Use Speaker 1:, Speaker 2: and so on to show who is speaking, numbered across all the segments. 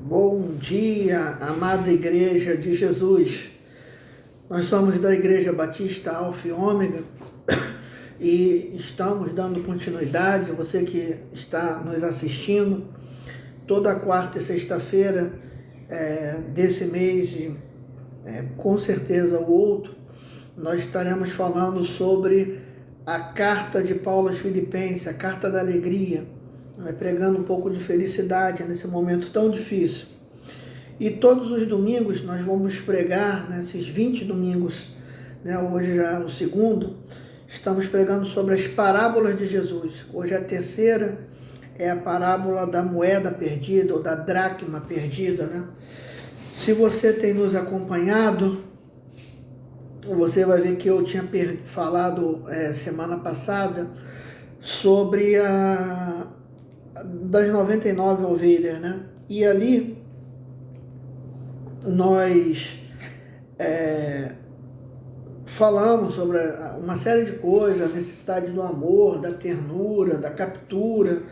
Speaker 1: Bom dia, amada Igreja de Jesus. Nós somos da Igreja Batista Alfa e Ômega e estamos dando continuidade, você que está nos assistindo, toda quarta e sexta-feira desse mês e com certeza o outro, nós estaremos falando sobre a carta de Paulo aos Filipenses, a carta da alegria, pregando um pouco de felicidade nesse momento tão difícil. E todos os domingos nós vamos pregar, nesses 20 domingos, hoje já é o segundo, estamos pregando sobre as parábolas de Jesus. Hoje a terceira é a parábola da moeda perdida ou da dracma perdida. Se você tem nos acompanhado, você vai ver que eu tinha falado semana passada sobre das 99 ovelhas, E ali nós falamos sobre uma série de coisas, a necessidade do amor, da ternura, da captura,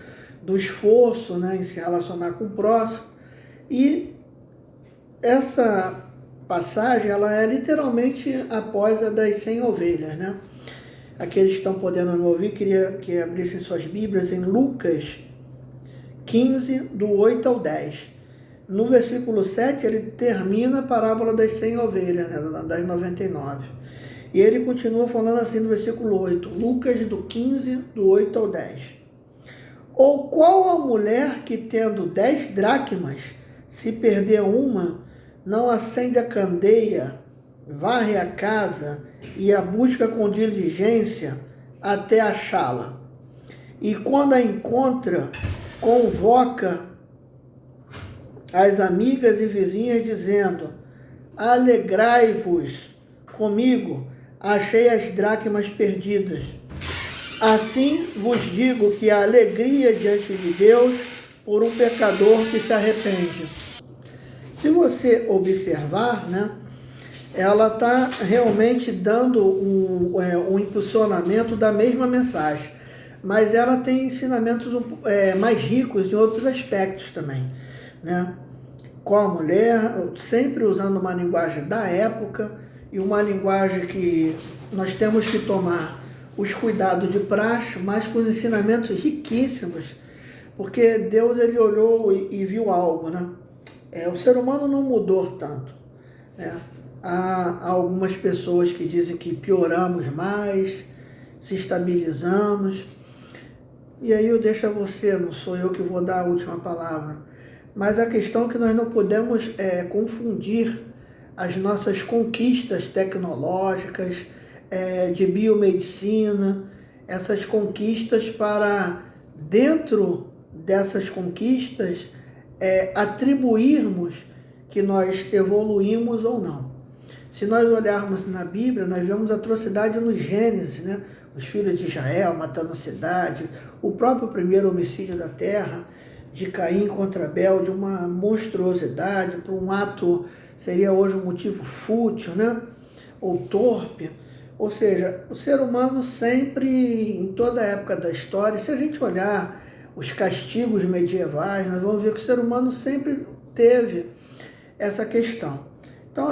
Speaker 1: do esforço, em se relacionar com o próximo. E essa passagem, ela é literalmente após a das 100 ovelhas, Aqueles que estão podendo me ouvir, queria que abrissem suas Bíblias em Lucas 15, do 8 ao 10. No versículo 7, ele termina a parábola das 100 ovelhas, das 99. E ele continua falando assim no versículo 8, Lucas do 15, do 8 ao 10. Ou qual a mulher que tendo 10 dracmas, se perder uma, não acende a candeia, varre a casa e a busca com diligência até achá-la? E quando a encontra, convoca as amigas e vizinhas, dizendo: alegrai-vos comigo, achei as dracmas perdidas. Assim vos digo que há alegria diante de Deus por um pecador que se arrepende. Se você observar, ela está realmente dando um impulsionamento da mesma mensagem, mas ela tem ensinamentos mais ricos em outros aspectos também, Com a mulher, sempre usando uma linguagem da época e uma linguagem que nós temos que tomar os cuidados de praxe, mas com os ensinamentos riquíssimos, porque Deus ele olhou e viu algo, O ser humano não mudou tanto, Há algumas pessoas que dizem que pioramos mais, se estabilizamos. E aí eu deixo a você, não sou eu que vou dar a última palavra. Mas a questão é que nós não podemos confundir as nossas conquistas tecnológicas, de biomedicina, essas conquistas para, dentro dessas conquistas, atribuirmos que nós evoluímos ou não. Se nós olharmos na Bíblia, nós vemos atrocidade no Gênesis, Os filhos de Israel matando a cidade, o próprio primeiro homicídio da terra, de Caim contra Abel, de uma monstruosidade, para um ato, seria hoje um motivo fútil, ou torpe. Ou seja, o ser humano sempre, em toda a época da história, se a gente olhar os castigos medievais, nós vamos ver que o ser humano sempre teve essa questão. Então,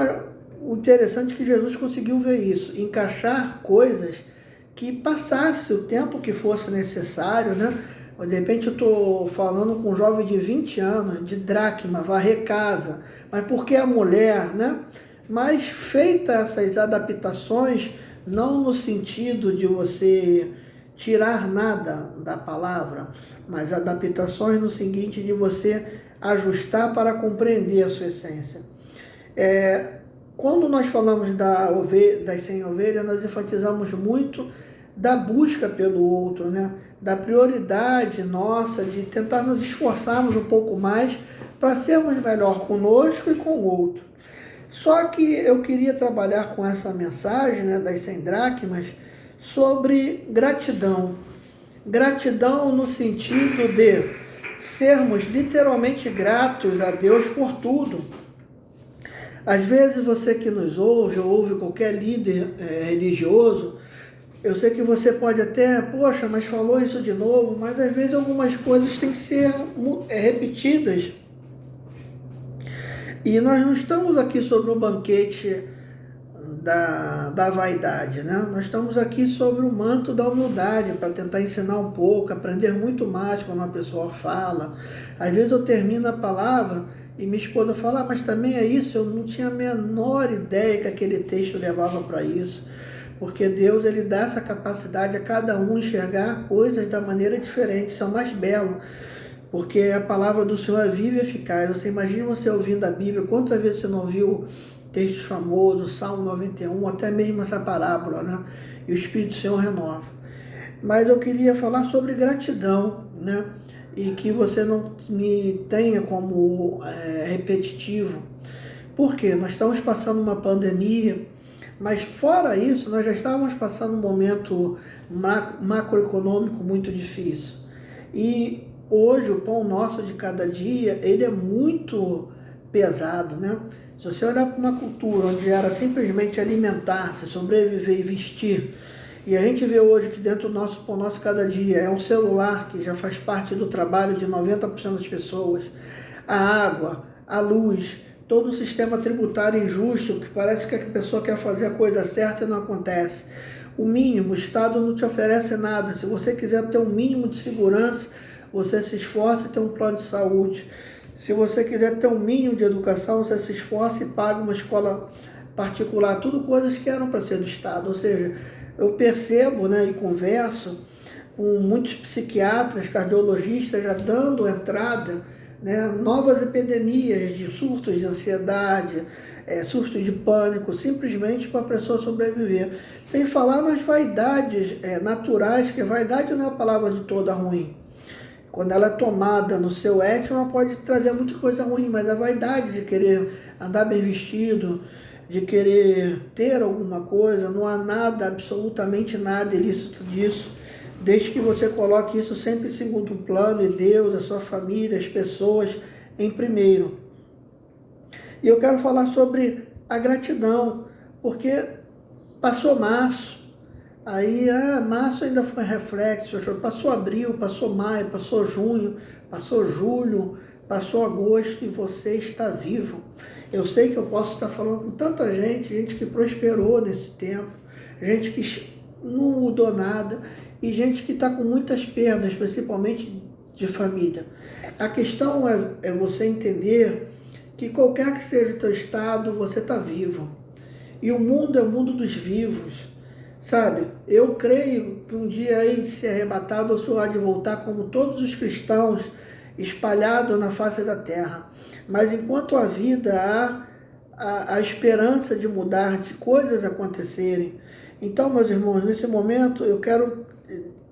Speaker 1: o interessante é que Jesus conseguiu ver isso, encaixar coisas que passasse o tempo que fosse necessário, De repente eu estou falando com um jovem de 20 anos, de dracma, varrer casa, mas por que a mulher, Mas feita essas adaptações, não no sentido de você tirar nada da palavra, mas adaptações no seguinte de você ajustar para compreender a sua essência. Quando nós falamos das 100 ovelhas, nós enfatizamos muito da busca pelo outro, Da prioridade nossa de tentar nos esforçarmos um pouco mais para sermos melhor conosco e com o outro. Só que eu queria trabalhar com essa mensagem, das 100 dracmas, sobre gratidão. Gratidão no sentido de sermos literalmente gratos a Deus por tudo. Às vezes você que nos ouve, ou ouve qualquer líder religioso, eu sei que você pode até, poxa, mas falou isso de novo, mas às vezes algumas coisas têm que ser repetidas E nós não estamos aqui sobre o banquete da vaidade, né? Nós estamos aqui sobre o manto da humildade para tentar ensinar um pouco, aprender muito mais quando uma pessoa fala. Às vezes eu termino a palavra e minha esposa fala, mas também é isso, eu não tinha a menor ideia que aquele texto levava para isso. Porque Deus, ele dá essa capacidade a cada um enxergar coisas da maneira diferente, isso é o mais belo. Porque a palavra do Senhor é viva e eficaz. Você imagina você ouvindo a Bíblia, quantas vezes você não ouviu textos famosos, Salmo 91, até mesmo essa parábola, né? E o Espírito do Senhor renova. Mas eu queria falar sobre gratidão, né? E que você não me tenha como repetitivo. Por quê? Nós estamos passando uma pandemia, mas fora isso, nós já estávamos passando um momento macroeconômico muito difícil. E hoje o pão nosso de cada dia, ele é muito pesado, né? Se você olhar para uma cultura onde era simplesmente alimentar-se, sobreviver e vestir, e a gente vê hoje que dentro do nosso pão nosso cada dia é um celular que já faz parte do trabalho de 90% das pessoas, a água, a luz, todo um sistema tributário injusto, que parece que a pessoa quer fazer a coisa certa e não acontece. O mínimo, o Estado não te oferece nada. Se você quiser ter um mínimo de segurança, você se esforça e tem um plano de saúde. Se você quiser ter um mínimo de educação, você se esforça e paga uma escola particular. Tudo coisas que eram para ser do Estado. Ou seja, eu percebo, né, e converso com muitos psiquiatras, cardiologistas já dando entrada, né, novas epidemias de surtos de ansiedade, surtos de pânico, simplesmente para a pessoa sobreviver. Sem falar nas vaidades naturais, que a vaidade não é a palavra de toda ruim. Quando ela é tomada no seu ético, ela pode trazer muita coisa ruim, mas a vaidade de querer andar bem vestido, de querer ter alguma coisa, não há nada, absolutamente nada ilícito disso, desde que você coloque isso sempre em segundo plano, e Deus, a sua família, as pessoas em primeiro. E eu quero falar sobre a gratidão, porque passou março, aí março ainda foi reflexo, passou abril, passou maio, passou junho, passou julho, passou agosto e você está vivo. Eu sei que eu posso estar falando com tanta gente que prosperou nesse tempo, gente que não mudou nada e gente que está com muitas perdas, principalmente de família. A questão é você entender que qualquer que seja o teu estado, você está vivo. E o mundo é o mundo dos vivos. Sabe, eu creio que um dia aí de ser arrebatado, o Senhor há de voltar como todos os cristãos espalhados na face da terra. Mas enquanto há vida, há a esperança de mudar, de coisas acontecerem. Então, meus irmãos, nesse momento eu quero,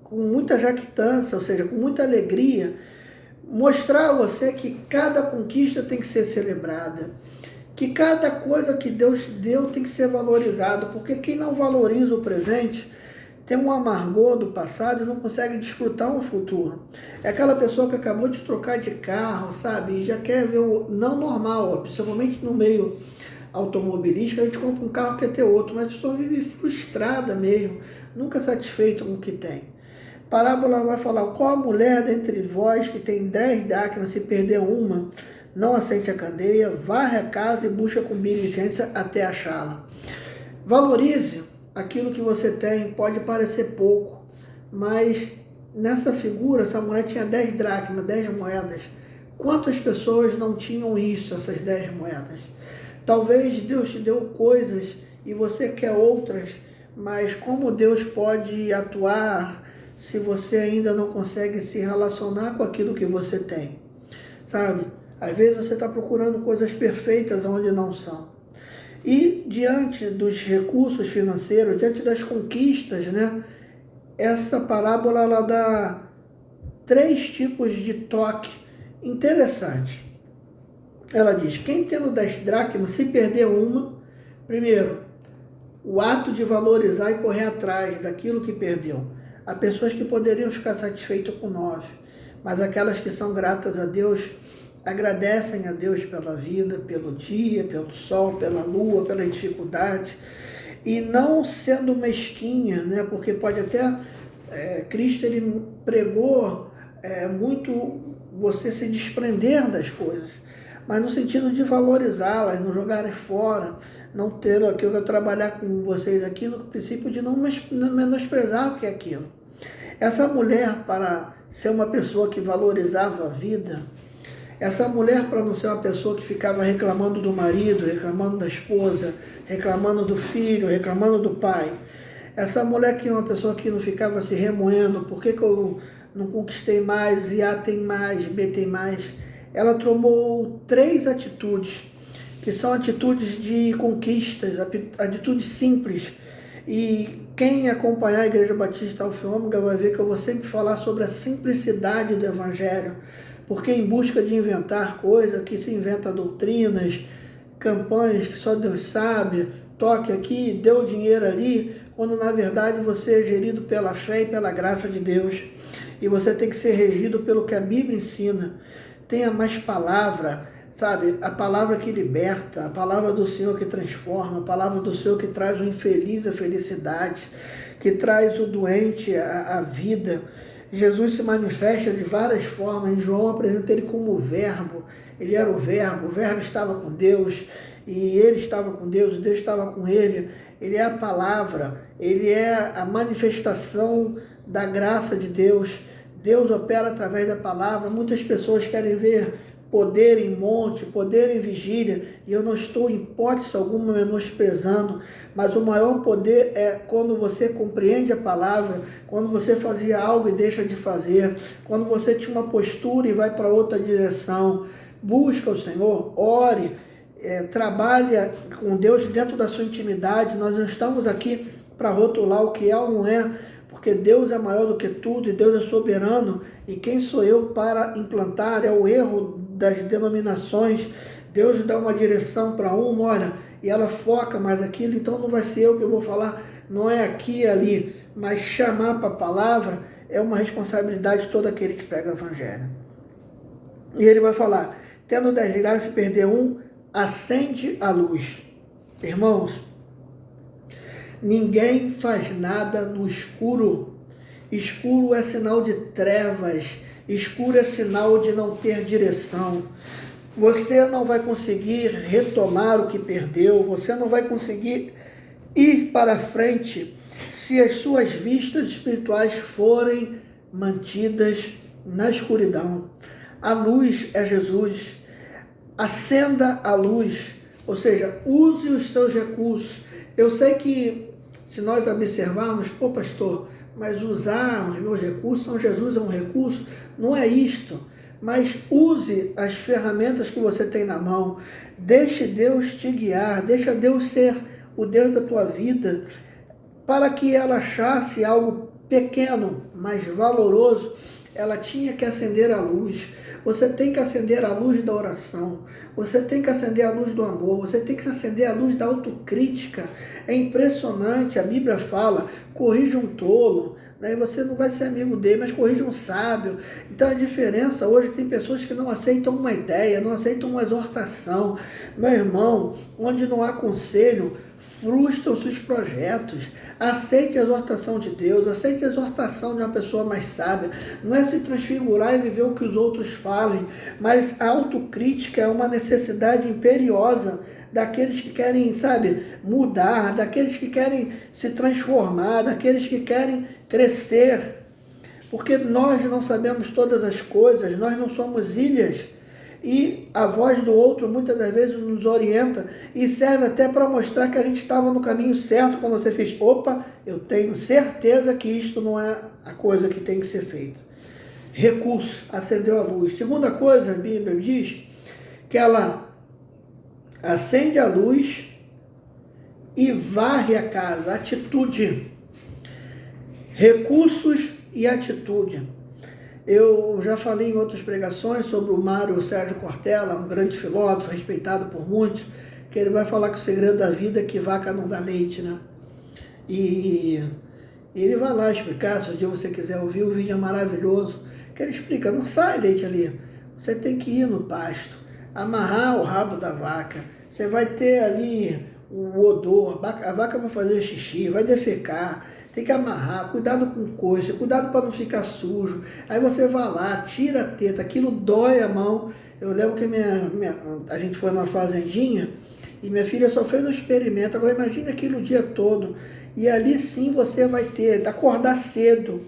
Speaker 1: com muita jactância, ou seja, com muita alegria, mostrar a você que cada conquista tem que ser celebrada. Que cada coisa que Deus deu tem que ser valorizado, porque quem não valoriza o presente tem um amargor do passado e não consegue desfrutar um futuro. É aquela pessoa que acabou de trocar de carro, sabe, e já quer ver o não normal, principalmente no meio automobilístico, a gente compra um carro quer ter outro, mas a pessoa vive frustrada mesmo, nunca satisfeita com o que tem. Parábola vai falar, qual a mulher dentre vós que tem 10 dracmas se perder uma, não aceite a cadeia, varre a casa e busca com diligência até achá-la. Valorize aquilo que você tem, pode parecer pouco, mas nessa figura, essa mulher tinha 10 dracmas, 10 moedas. Quantas pessoas não tinham isso, essas 10 moedas? Talvez Deus te deu coisas e você quer outras, mas como Deus pode atuar se você ainda não consegue se relacionar com aquilo que você tem? Sabe? Às vezes você está procurando coisas perfeitas onde não são. E diante dos recursos financeiros, diante das conquistas, né? Essa parábola ela dá 3 tipos de toque interessantes. Ela diz, quem tendo 10 dracmas, se perder uma, primeiro, o ato de valorizar e correr atrás daquilo que perdeu. Há pessoas que poderiam ficar satisfeitas com 9, mas aquelas que são gratas a Deus, agradecem a Deus pela vida, pelo dia, pelo sol, pela lua, pela dificuldade, e não sendo mesquinha, né? Porque pode até, Cristo ele pregou muito você se desprender das coisas, mas no sentido de valorizá-las, não jogarem fora, não ter aquilo que eu trabalhar com vocês aqui, no princípio de não menosprezar o que é aquilo. Essa mulher, para ser uma pessoa que valorizava a vida, essa mulher, para não ser uma pessoa que ficava reclamando do marido, reclamando da esposa, reclamando do filho, reclamando do pai, essa mulher que é uma pessoa que não ficava se remoendo, por que eu não conquistei mais, e A tem mais, B tem mais, ela tomou 3 atitudes, que são atitudes de conquistas, atitudes simples. E quem acompanhar a Igreja Batista Alfa e Ômega vai ver que eu vou sempre falar sobre a simplicidade do Evangelho, porque em busca de inventar coisas, que se inventa doutrinas, campanhas que só Deus sabe, toque aqui, dê o dinheiro ali, quando na verdade você é gerido pela fé e pela graça de Deus, e você tem que ser regido pelo que a Bíblia ensina. Tenha mais palavra, sabe? A palavra que liberta, a palavra do Senhor que transforma, a palavra do Senhor que traz o infeliz à felicidade, que traz o doente à vida. Jesus se manifesta de várias formas. Em João apresenta ele como o Verbo. Ele era o Verbo estava com Deus, e ele estava com Deus, e Deus estava com ele. Ele é a palavra, ele é a manifestação da graça de Deus. Deus opera através da palavra. Muitas pessoas querem ver poder em monte, poder em vigília, e eu não estou em hipótese alguma menosprezando, mas o maior poder é quando você compreende a palavra, quando você fazia algo e deixa de fazer, quando você tinha uma postura e vai para outra direção. Busca o Senhor, ore, trabalha com Deus dentro da sua intimidade. Nós não estamos aqui para rotular o que é ou não é, porque Deus é maior do que tudo e Deus é soberano, e quem sou eu para implantar? É o erro das denominações. Deus dá uma direção para uma, olha, e ela foca mais aquilo, então não vai ser eu que eu vou falar, não é aqui e ali, mas chamar para a palavra é uma responsabilidade de todo aquele que prega o Evangelho. E ele vai falar, tendo 10 galhos, se perder um, acende a luz. Irmãos, ninguém faz nada no escuro. Escuro é sinal de trevas. Escuro é sinal de não ter direção. Você não vai conseguir retomar o que perdeu. Você não vai conseguir ir para frente se as suas vistas espirituais forem mantidas na escuridão. A luz é Jesus. Acenda a luz, ou seja, use os seus recursos. Eu sei que se nós observarmos, pô pastor, mas usar os meus recursos, São Jesus é um recurso, não é isto, mas use as ferramentas que você tem na mão, deixe Deus te guiar, deixa Deus ser o Deus da tua vida, para que ela achasse algo pequeno, mas valoroso, ela tinha que acender a luz. Você tem que acender a luz da oração, você tem que acender a luz do amor, você tem que acender a luz da autocrítica. É impressionante, a Bíblia fala, corrija um tolo, né? Você não vai ser amigo dele, mas corrija um sábio. Então a diferença, hoje tem pessoas que não aceitam uma ideia, não aceitam uma exortação. Meu irmão, onde não há conselho, frustram-se os projetos. Aceite a exortação de Deus, aceite a exortação de uma pessoa mais sábia. Não é se transfigurar e viver o que os outros falem, mas a autocrítica é uma necessidade imperiosa daqueles que querem, sabe, mudar, daqueles que querem se transformar, daqueles que querem crescer. Porque nós não sabemos todas as coisas, nós não somos ilhas. E a voz do outro muitas das vezes nos orienta e serve até para mostrar que a gente estava no caminho certo quando você fez, opa, eu tenho certeza que isto não é a coisa que tem que ser feita. Recurso, acendeu a luz. Segunda coisa, a Bíblia diz que ela acende a luz e varre a casa. Atitude, recursos e atitude. Eu já falei em outras pregações sobre o Mário Sérgio Cortella, um grande filósofo, respeitado por muitos, que ele vai falar que o segredo da vida é que vaca não dá leite, né? E ele vai lá explicar, se um dia você quiser ouvir, o vídeo é maravilhoso, que ele explica, não sai leite ali, você tem que ir no pasto, amarrar o rabo da vaca, você vai ter ali o odor, a vaca vai fazer xixi, vai defecar, tem que amarrar, cuidado com coisa, cuidado para não ficar sujo. Aí você vai lá, tira a teta, aquilo dói a mão. Eu lembro que a gente foi numa fazendinha e minha filha só fez um experimento. Agora imagine aquilo o dia todo. E ali sim você vai ter, acordar cedo.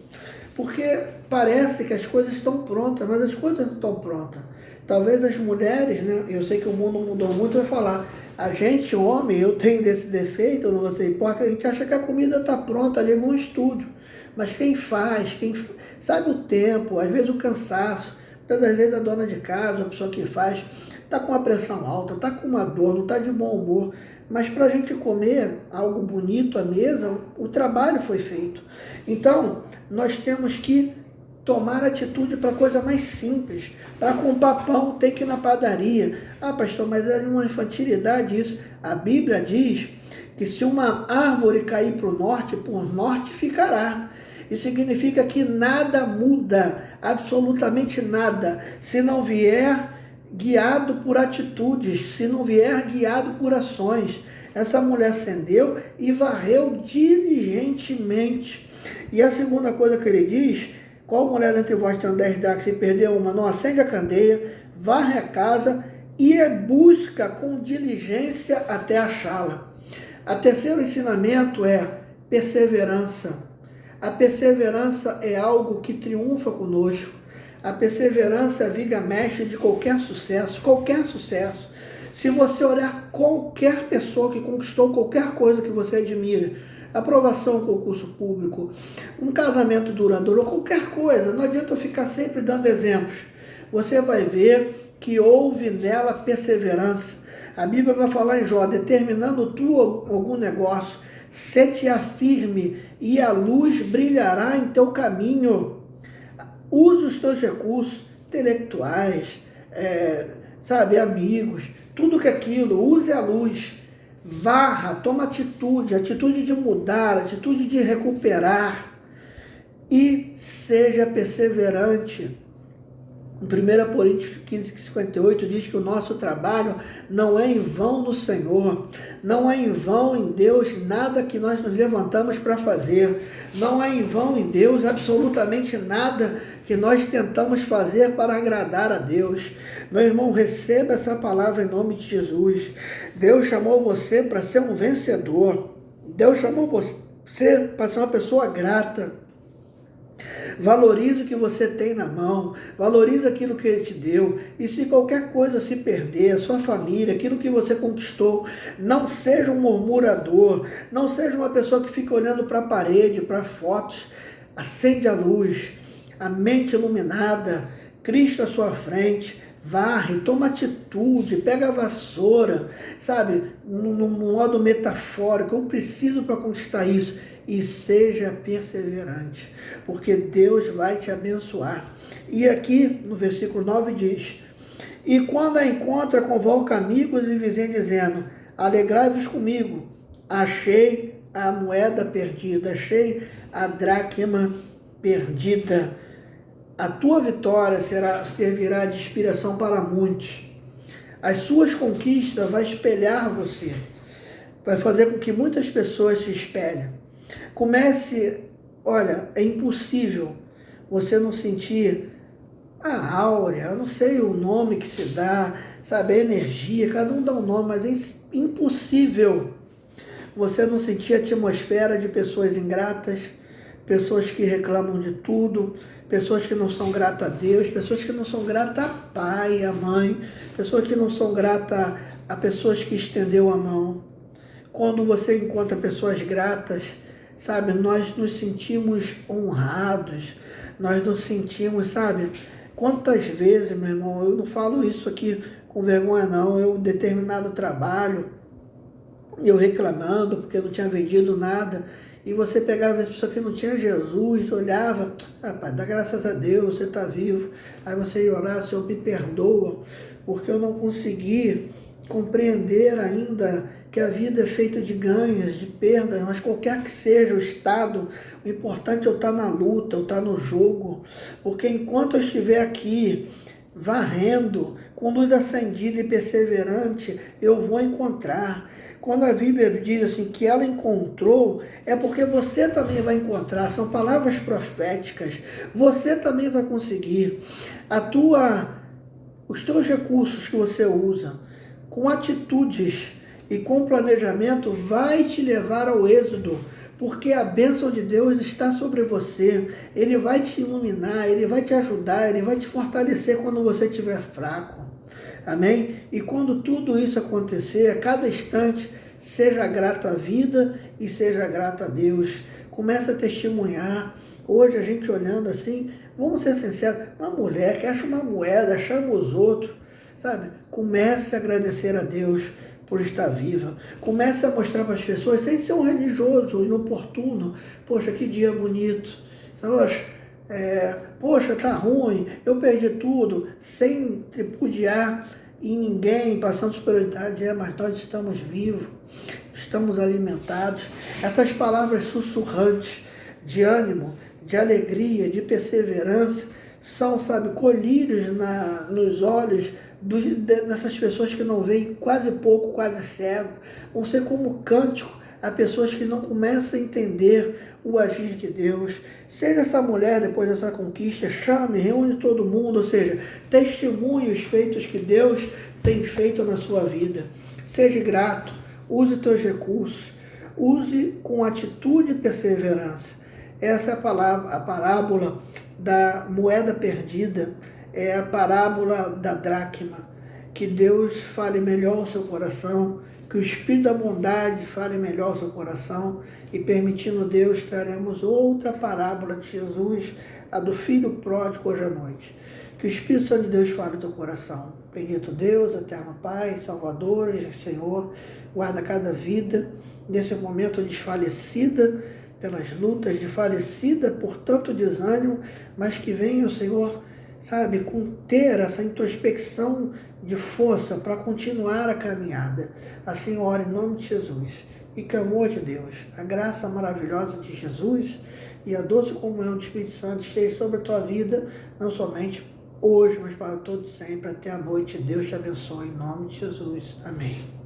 Speaker 1: Porque parece que as coisas estão prontas, mas as coisas não estão prontas. Talvez as mulheres, né? Eu sei que o mundo mudou muito, vai falar, a gente, homem, eu tenho desse defeito, eu não vou ser hipócrita, a gente acha que a comida está pronta ali em algum estúdio. Mas quem faz, quem sabe o tempo, às vezes o cansaço, muitas das vezes a dona de casa, a pessoa que faz, está com uma pressão alta, está com uma dor, não está de bom humor. Mas para a gente comer algo bonito à mesa, o trabalho foi feito. Então, nós temos que tomar atitude para coisa mais simples. Para comprar pão, tem que ir na padaria. Ah, pastor, mas é uma infantilidade isso. A Bíblia diz que se uma árvore cair para o norte, por norte ficará. Isso significa que nada muda, absolutamente nada, se não vier guiado por atitudes, se não vier guiado por ações. Essa mulher acendeu e varreu diligentemente. E a segunda coisa que ele diz, qual mulher dentre vós tem 10 dracmas e perdeu uma, não acende a candeia, varre a casa e busca com diligência até achá-la. O terceiro ensinamento é perseverança. A perseverança é algo que triunfa conosco. A perseverança é a viga mestre de qualquer sucesso, qualquer sucesso. Se você olhar qualquer pessoa que conquistou qualquer coisa que você admira, aprovação em concurso público, um casamento duradouro, qualquer coisa, não adianta eu ficar sempre dando exemplos. Você vai ver que houve nela perseverança. A Bíblia vai falar em Jó, determinando tu algum negócio, se-te firme e a luz brilhará em teu caminho. Use os teus recursos intelectuais, amigos, tudo que aquilo, use a luz, varra, toma atitude de mudar, atitude de recuperar e seja perseverante. Em 1 Coríntios 15:58 diz que o nosso trabalho não é em vão no Senhor, não é em vão em Deus nada que nós nos levantamos para fazer, não é em vão em Deus absolutamente nada que nós tentamos fazer para agradar a Deus. Meu irmão, receba essa palavra em nome de Jesus. Deus chamou você para ser um vencedor, Deus chamou você para ser uma pessoa grata. Valorize o que você tem na mão, valorize aquilo que Ele te deu, e se qualquer coisa se perder, a sua família, aquilo que você conquistou, não seja um murmurador, não seja uma pessoa que fica olhando para a parede, para fotos. Acende a luz, a mente iluminada, Cristo à sua frente, varre, toma atitude, pega a vassoura, num modo metafórico, eu preciso para conquistar isso. E seja perseverante, porque Deus vai te abençoar. E aqui no versículo 9 diz, e quando a encontra, convoca amigos e vizinhos dizendo, alegrai-vos comigo, achei a moeda perdida, achei a dracma perdida. A tua vitória servirá de inspiração para muitos. As suas conquistas vão espelhar você, vai fazer com que muitas pessoas se espelhem. É impossível você não sentir a áurea, eu não sei o nome que se dá, a energia, cada um dá um nome, mas é impossível você não sentir a atmosfera de pessoas ingratas, pessoas que reclamam de tudo, pessoas que não são gratas a Deus, pessoas que não são gratas a pai, a mãe, pessoas que não são gratas a pessoas que estendeu a mão. Quando você encontra pessoas gratas, nós nos sentimos honrados, nós nos sentimos, quantas vezes, meu irmão, eu não falo isso aqui com vergonha não, eu determinado trabalho, eu reclamando porque não tinha vendido nada, e você pegava as pessoas que não tinha Jesus, olhava, rapaz, dá graças a Deus, você está vivo, aí você ia orar, Senhor, me perdoa, porque eu não consegui compreender ainda que a vida é feita de ganhos, de perdas, mas qualquer que seja o estado, o importante é eu estar na luta, eu estar no jogo, porque enquanto eu estiver aqui varrendo, com luz acendida e perseverante, eu vou encontrar. Quando a Bíblia diz assim que ela encontrou, é porque você também vai encontrar, são palavras proféticas, você também vai conseguir. A tua os teus recursos que você usa, com atitudes e com planejamento, vai te levar ao êxodo, porque a bênção de Deus está sobre você. Ele vai te iluminar, Ele vai te ajudar, Ele vai te fortalecer quando você estiver fraco. Amém? E quando tudo isso acontecer, a cada instante, seja grato à vida e seja grato a Deus. Comece a testemunhar. Hoje a gente olhando assim, vamos ser sinceros, uma mulher que acha uma moeda, chama os outros, sabe? Comece a agradecer a Deus por estar viva. Comece a mostrar para as pessoas, sem ser um religioso, inoportuno. Poxa, que dia bonito. Poxa, tá ruim, eu perdi tudo, sem tripudiar em ninguém, passando superioridade, mas nós estamos vivos, estamos alimentados. Essas palavras sussurrantes de ânimo, de alegria, de perseverança, são, sabe, colírios nos olhos dessas pessoas que não veem, quase pouco, quase cego. Vão ser como cântico a pessoas que não começam a entender o agir de Deus. Seja essa mulher, depois dessa conquista, chame, reúne todo mundo, ou seja, testemunhe os feitos que Deus tem feito na sua vida. Seja grato, use teus recursos, use com atitude e perseverança. Essa é a parábola da moeda perdida, é a parábola da dracma. Que Deus fale melhor ao seu coração, que o Espírito da bondade fale melhor ao seu coração, e permitindo Deus, traremos outra parábola de Jesus, a do Filho Pródigo hoje à noite. Que o Espírito Santo de Deus fale no teu coração. Bendito Deus, eterno Pai, Salvador, Senhor, guarda cada vida nesse momento desfalecida pelas lutas, desfalecida por tanto desânimo, mas que venha o Senhor, sabe, com ter essa introspecção de força para continuar a caminhada. Assim, ora em nome de Jesus. E que o amor de Deus, a graça maravilhosa de Jesus e a doce comunhão do Espírito Santo esteja sobre a tua vida, não somente hoje, mas para todos sempre, até a noite. Deus te abençoe em nome de Jesus. Amém.